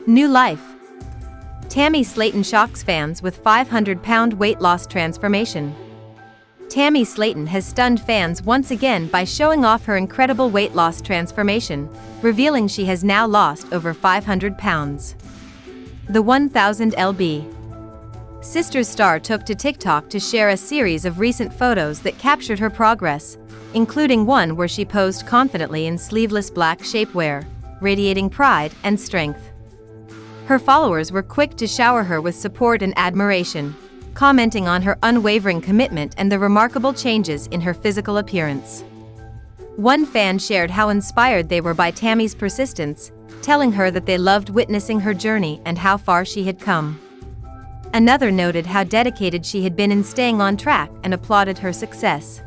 New life. Tammy Slaton shocks fans with 500-pound weight loss transformation. Tammy Slaton has stunned fans once again by showing off her incredible weight loss transformation, revealing she has now lost over 500 pounds. The 1000 lb. Sisters star took to TikTok to share a series of recent photos that captured her progress, including one where she posed confidently in sleeveless black shapewear, radiating pride and strength. Her followers were quick to shower her with support and admiration, commenting on her unwavering commitment and the remarkable changes in her physical appearance. One fan shared how inspired they were by Tammy's persistence, telling her that they loved witnessing her journey and how far she had come. Another noted how dedicated she had been in staying on track and applauded her success.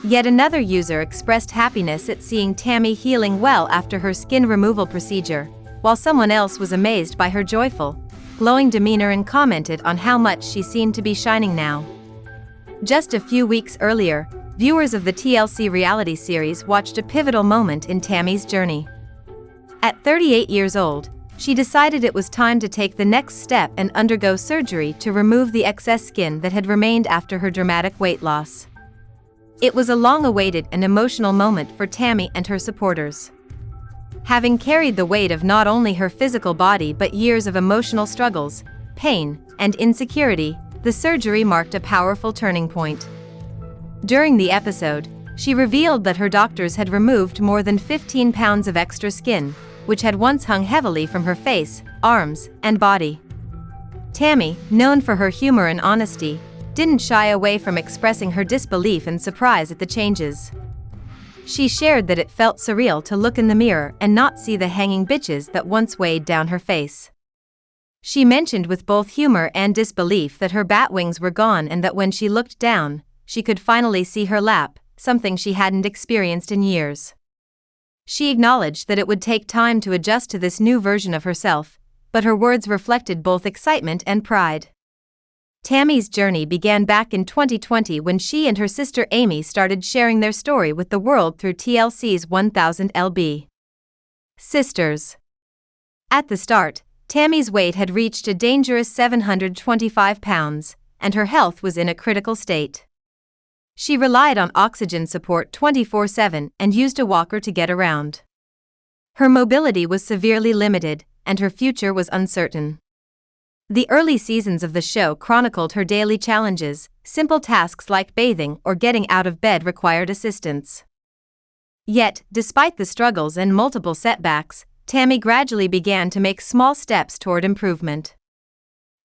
Yet another user expressed happiness at seeing Tammy healing well after her skin removal procedure, while someone else was amazed by her joyful, glowing demeanor and commented on how much she seemed to be shining now. Just a few weeks earlier, viewers of the TLC reality series watched a pivotal moment in Tammy's journey. At 38 years old, she decided it was time to take the next step and undergo surgery to remove the excess skin that had remained after her dramatic weight loss. It was a long-awaited and emotional moment for Tammy and her supporters. Having carried the weight of not only her physical body but years of emotional struggles, pain, and insecurity, the surgery marked a powerful turning point. During the episode, she revealed that her doctors had removed more than 15 pounds of extra skin, which had once hung heavily from her face, arms, and body. Tammy, known for her humor and honesty, didn't shy away from expressing her disbelief and surprise at the changes. She shared that it felt surreal to look in the mirror and not see the hanging bitches that once weighed down her face. She mentioned with both humor and disbelief that her bat wings were gone and that when she looked down, she could finally see her lap, something she hadn't experienced in years. She acknowledged that it would take time to adjust to this new version of herself, but her words reflected both excitement and pride. Tammy's journey began back in 2020 when she and her sister Amy started sharing their story with the world through TLC's 1000 lb. Sisters. At the start, Tammy's weight had reached a dangerous 725 pounds, and her health was in a critical state. She relied on oxygen support 24/7 and used a walker to get around. Her mobility was severely limited, and her future was uncertain. The early seasons of the show chronicled her daily challenges. Simple tasks like bathing or getting out of bed required assistance. Yet, despite the struggles and multiple setbacks, Tammy gradually began to make small steps toward improvement.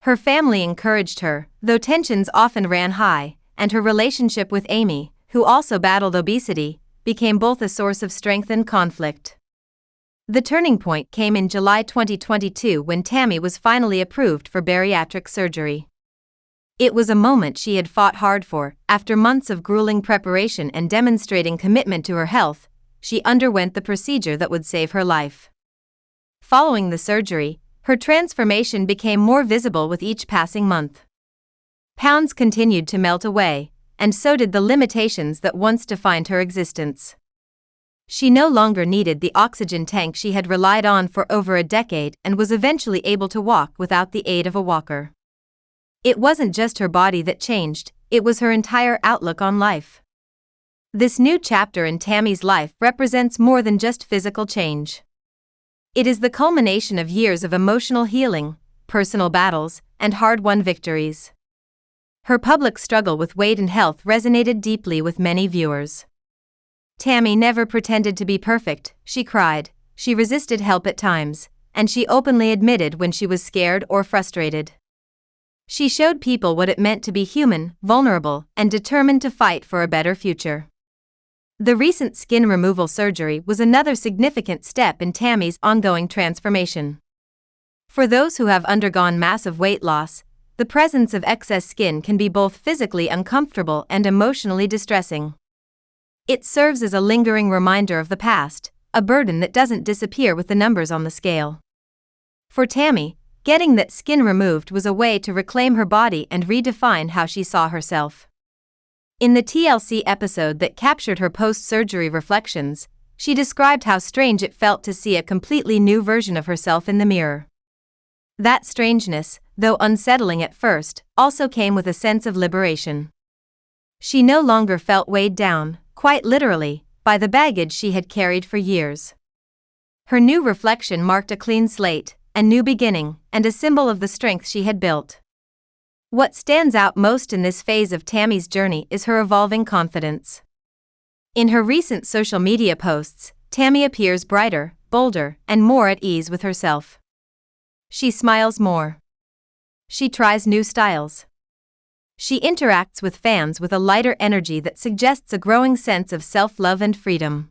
Her family encouraged her, though tensions often ran high, and her relationship with Amy, who also battled obesity, became both a source of strength and conflict. The turning point came in July 2022 when Tammy was finally approved for bariatric surgery. It was a moment she had fought hard for. After months of grueling preparation and demonstrating commitment to her health, she underwent the procedure that would save her life. Following the surgery, her transformation became more visible with each passing month. Pounds continued to melt away, and so did the limitations that once defined her existence. She no longer needed the oxygen tank she had relied on for over a decade and was eventually able to walk without the aid of a walker. It wasn't just her body that changed, it was her entire outlook on life. This new chapter in Tammy's life represents more than just physical change. It is the culmination of years of emotional healing, personal battles, and hard-won victories. Her public struggle with weight and health resonated deeply with many viewers. Tammy never pretended to be perfect, she cried, she resisted help at times, and she openly admitted when she was scared or frustrated. She showed people what it meant to be human, vulnerable, and determined to fight for a better future. The recent skin removal surgery was another significant step in Tammy's ongoing transformation. For those who have undergone massive weight loss, the presence of excess skin can be both physically uncomfortable and emotionally distressing. It serves as a lingering reminder of the past, a burden that doesn't disappear with the numbers on the scale. For Tammy, getting that skin removed was a way to reclaim her body and redefine how she saw herself. In the TLC episode that captured her post-surgery reflections, she described how strange it felt to see a completely new version of herself in the mirror. That strangeness, though unsettling at first, also came with a sense of liberation. She no longer felt weighed down, quite literally, by the baggage she had carried for years. Her new reflection marked a clean slate, a new beginning, and a symbol of the strength she had built. What stands out most in this phase of Tammy's journey is her evolving confidence. In her recent social media posts, Tammy appears brighter, bolder, and more at ease with herself. She smiles more. She tries new styles. She interacts with fans with a lighter energy that suggests a growing sense of self-love and freedom.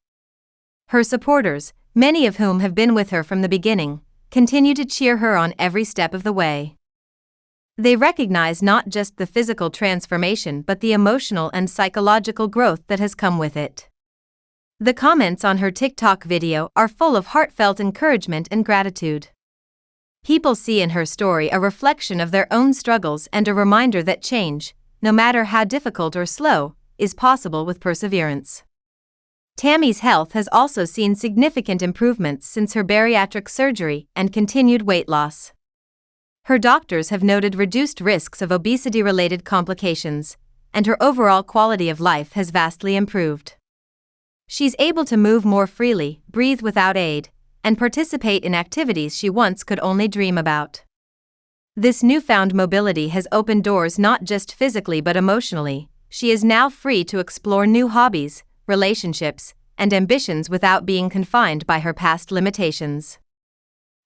Her supporters, many of whom have been with her from the beginning, continue to cheer her on every step of the way. They recognize not just the physical transformation but the emotional and psychological growth that has come with it. The comments on her TikTok video are full of heartfelt encouragement and gratitude. People see in her story a reflection of their own struggles and a reminder that change, no matter how difficult or slow, is possible with perseverance. Tammy's health has also seen significant improvements since her bariatric surgery and continued weight loss. Her doctors have noted reduced risks of obesity-related complications, and her overall quality of life has vastly improved. She's able to move more freely, breathe without aid, and participate in activities she once could only dream about. This newfound mobility has opened doors not just physically but emotionally. She is now free to explore new hobbies, relationships, and ambitions without being confined by her past limitations.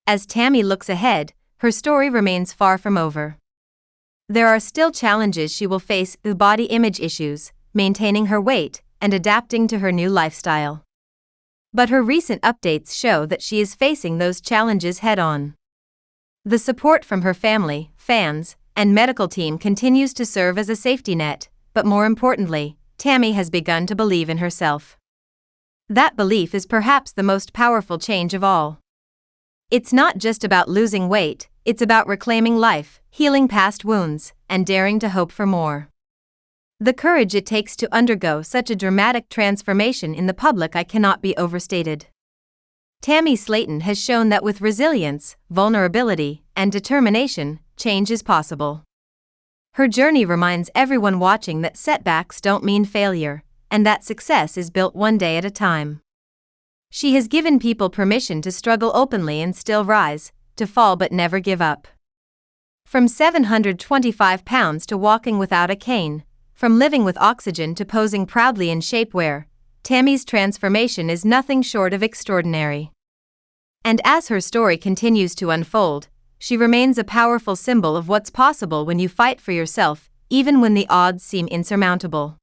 As Tammy looks ahead, her story remains far from over. There are still challenges she will face: the body image issues, maintaining her weight, and adapting to her new lifestyle. But her recent updates show that she is facing those challenges head-on. The support from her family, fans, and medical team continues to serve as a safety net, but more importantly, Tammy has begun to believe in herself. That belief is perhaps the most powerful change of all. It's not just about losing weight, it's about reclaiming life, healing past wounds, and daring to hope for more. The courage it takes to undergo such a dramatic transformation in the public eye cannot be overstated. Tammy Slaton has shown that with resilience, vulnerability, and determination, change is possible. Her journey reminds everyone watching that setbacks don't mean failure, and that success is built one day at a time. She has given people permission to struggle openly and still rise, to fall but never give up. From 725 pounds to walking without a cane, from living with oxygen to posing proudly in shapewear, Tammy's transformation is nothing short of extraordinary. And as her story continues to unfold, she remains a powerful symbol of what's possible when you fight for yourself, even when the odds seem insurmountable.